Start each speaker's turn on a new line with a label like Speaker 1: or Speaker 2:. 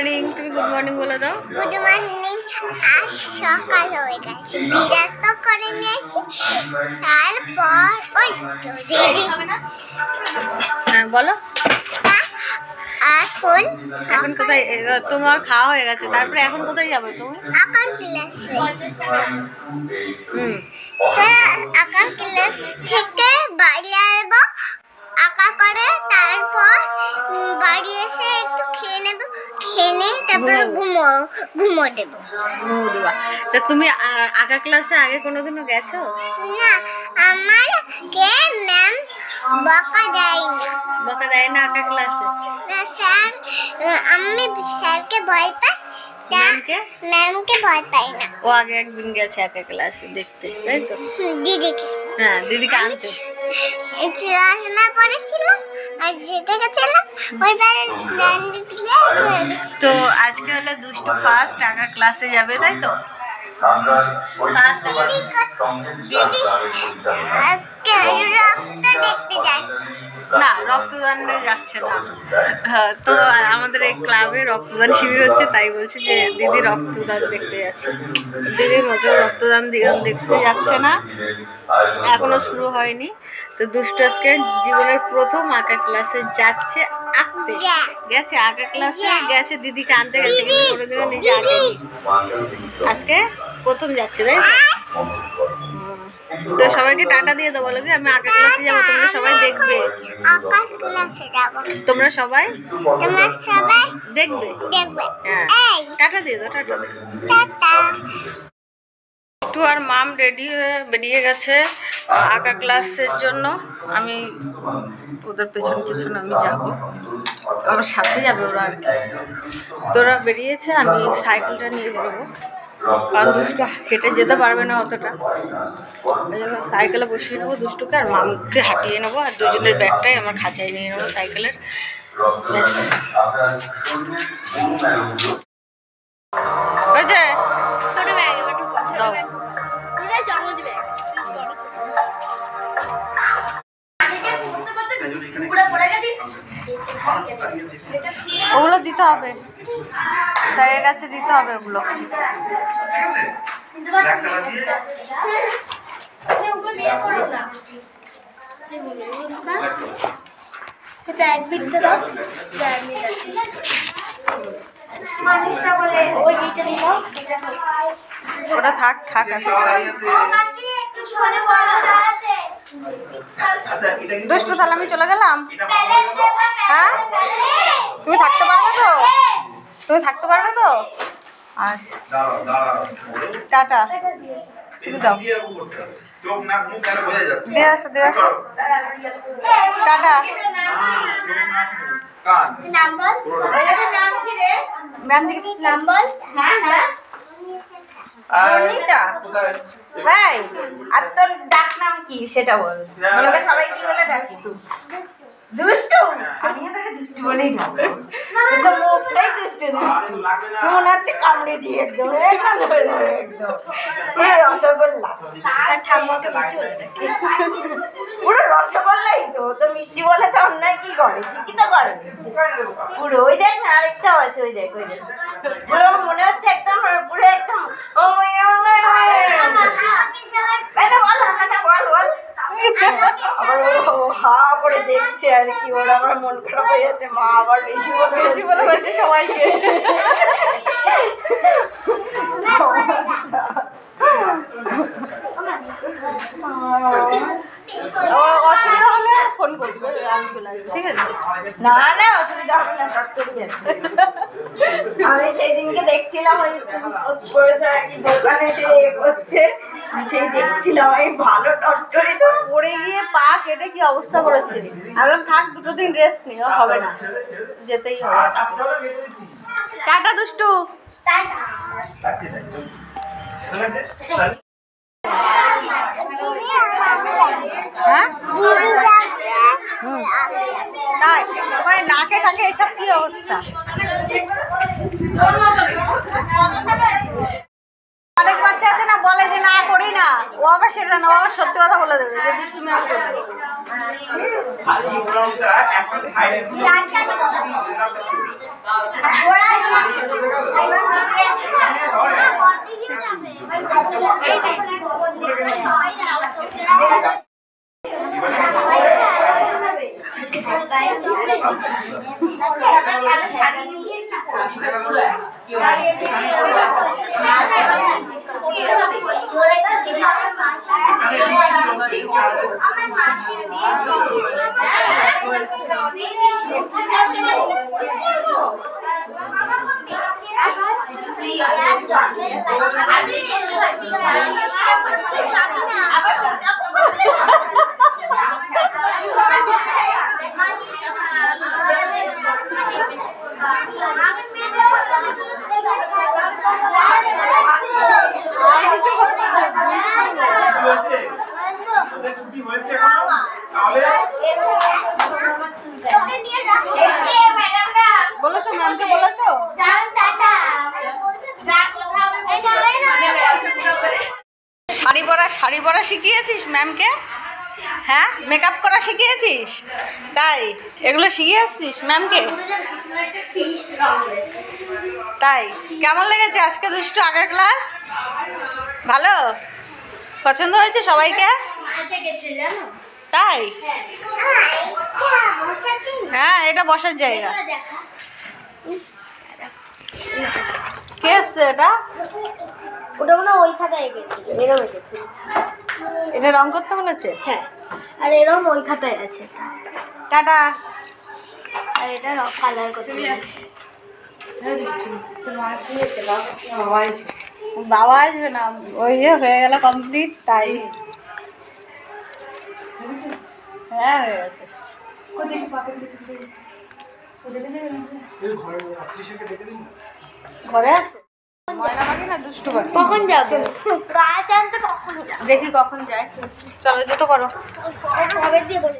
Speaker 1: Morning, তুমি good morning বলে দাও।
Speaker 2: Good morning. আজ সকাল হয়ে গেছে, বিরাট তো করে নিয়েছি। তারপর ওই দেরি হবে না।
Speaker 1: হ্যাঁ বলো।
Speaker 2: এখন
Speaker 1: কোথায়? তোমার খাওয়া হয়ে গেছে, তারপরে এখন কোথায় যাবে তুমি?
Speaker 2: আঁকার ক্লাসে। আঁকার ক্লাস থেকে বাড়ি আসবো, আঁকা করে তারপর বাড়ি এসে একটু খেয়ে নেবো, খেয়ে নিয়ে তারপর ঘুমো দেবো।
Speaker 1: তা তুমি আঁকা ক্লাসে আগে কোনোদিনও গেছো?
Speaker 2: না, আমার কে ম্যাম বকা দেয় না।
Speaker 1: বকা দেয় না আঁকা ক্লাসে?
Speaker 2: না স্যার, আমি স্যারকে ভয় পাই, ম্যামকে ভয় পাই না।
Speaker 1: ও আগে একদিন গেছে আঁকা ক্লাসে দেখতে, তাই তো?
Speaker 2: দিদিকে।
Speaker 1: হ্যাঁ, দিদিকে আনতে।
Speaker 2: চশমা পড়েছিলাম আর যেতে গেছিলাম ওইবারে
Speaker 1: তো আজকে হলো দুষ্টু ফার্স্ট আঁকা ক্লাসে যাবে, তাই তো? না, রক্তদানে যাচ্ছে না। তো আমাদের এই ক্লাবে রক্তদান শিবির হচ্ছে, তাই বলছে যে দিদি রক্তদান দেখতে যাচ্ছে। দিদির মতো রক্তদান দেখতে যাচ্ছে না, এখনো শুরু হয়নি। তো দুষ্টু আজকে জীবনের প্রথম আঁকা ক্লাসে যাচ্ছে, আঁকতে গেছে, আঁকা ক্লাসে গেছে, দিদিকে আনতে গেছে, কিন্তু কোনোদিনও নিজে আঁকেনি। আজকে প্রথম যাচ্ছে, তাই তো? সবাইকে টাটা দিয়ে দেবো, বলো কি আমি আঁকা ক্লাসে যাবো, তোমরা সবাই দেখবে।
Speaker 2: আঁকার ক্লাসে যাব,
Speaker 1: তোমরা সবাই দেখবে।
Speaker 2: হ্যাঁ,
Speaker 1: টাটা দিয়ে দাও, টাটা।
Speaker 2: টাটা।
Speaker 1: টু আর মাম রেডি হয়ে বেরিয়ে গেছে আঁকা ক্লাসের জন্য। আমি ওদের পেছন পেছন আমি যাব, আমার সাথে যাবে ওরা আর কি। তোরা বেরিয়েছে, আমি সাইকেলটা নিয়ে বেরোবো, কারণ দুষ্টু হেঁটে যেতে পারবে না অতটা। ওই জন্য সাইকেলে বসিয়ে নেবো দুষ্টুকে, আর মামকে হাঁটিয়ে নেবো, আর দুজনের ব্যাগটাই আমার খাঁচায় নিয়ে নেবো সাইকেলের। ব্যাস হয়েছে।
Speaker 2: ছোট ব্যাগ,
Speaker 1: দাও। ওগুলো দিতে হবে, স্যারের কাছে দিতে হবে ওগুলো। ওটা থাক থাক। দুষ্টু, তাহলে আমি চলে গেলাম। হ্যাঁ, তুমি থাকতে পারবে তো? তুমি থাকতে পারবে তো? আচ্ছা, টাটা। তুমি দাও, দিয়ে আসো, দিয়ে আসো। টাটা। Ma'am number? হ্যাঁ হ্যাঁ, অনিতা। হ্যাঁ, আর তোর ডাক নাম কি সেটা বল। সবাই কি বলে ডাকিস তুই? দুষ্টু। আমি তোকে দুষ্টু বলেই ডাকবো, তো মুখটাই দুষ্টু দুষ্টু, মনে হচ্ছে কামড়ে দিয়ে একদম একদম রসগোল্লা। ঠাম্মাকে মিষ্টি বলে ডাকি, পুরো রসগোল্লাই তো। তো মিষ্টি বলে তো অন্যায় কি করে? ঠিকই তো করে পুরো। ওই দেখ না, আরেকটাও আছে, ওই দেখ, ওই দেখ, পুরো মনে হচ্ছে একদম পুরো একদম। হা করে দেখছে আর কি, ওর আমার মন খারাপ হয়ে যাচ্ছে। মা আবার বেশি বলে বলছে সবাইকে। অসুবিধা হলে ফোন করবে, আমি চলে আসবো, ঠিক আছে? না না, অসুবিধা হবে না, টটকরি আছে। আমি সেই দিনকে দেখছিলাম ওই দোকানে সে করছে, সেই দেখছিলাম এই ভালো টটকরি, তো পড়ে গিয়ে পা কেটে কি অবস্থা করেছে। আমি থাক, দুটো দিন রেস্ট নিও, হবে না, যেতেই হবে। টাটা দুষ্টু। হ্যাঁ, তাই নাকে থাকে এসব কি অবস্থা? অনেক বাচ্চা আছে না, বলে যে না করি না, ও আবার সেটা না, ও আবার সত্যি কথা বলে দেবে যে দুষ্টুমি আমি করবো। বলেছো ম্যামকে বলেছো? শাড়ি পরা শিখিয়েছিস ম্যামকে? হ্যাঁ, মেকআপ করা শিখিয়েছিস? তাই এগুলো শিখে আসছিস ম্যামকে? তাই কেমন লেগেছে আজকে দুষ্টু আঁকার ক্লাস? ভালো পছন্দ হয়েছে সবাইকে? তাই হ্যাঁ, এটা বসার জায়গা। কে এসছে এটা?
Speaker 2: ওটা মনে হয় ওই খাতায় এঁকেছিল, এরম এঁকেছিল।
Speaker 1: এটা রং করতে বলেছে?
Speaker 2: হ্যাঁ, আর এরম ওই খাতায় আছে।
Speaker 1: টাটা।
Speaker 2: আর এটা কালার করতে বলেছে।
Speaker 1: বাবা আসবে না, ওই যে হয়ে গেল কমপ্লিট তাই। হ্যাঁ হয়ে গেছে। ঘরে আছে ময়না পাখি না দুষ্টু পাখি?
Speaker 2: কখন যাবো? গাছ আনতে কখন যাবো?
Speaker 1: দেখি কখন যায়। চলো যেতে পারো।
Speaker 2: কবে দিয়ে বলে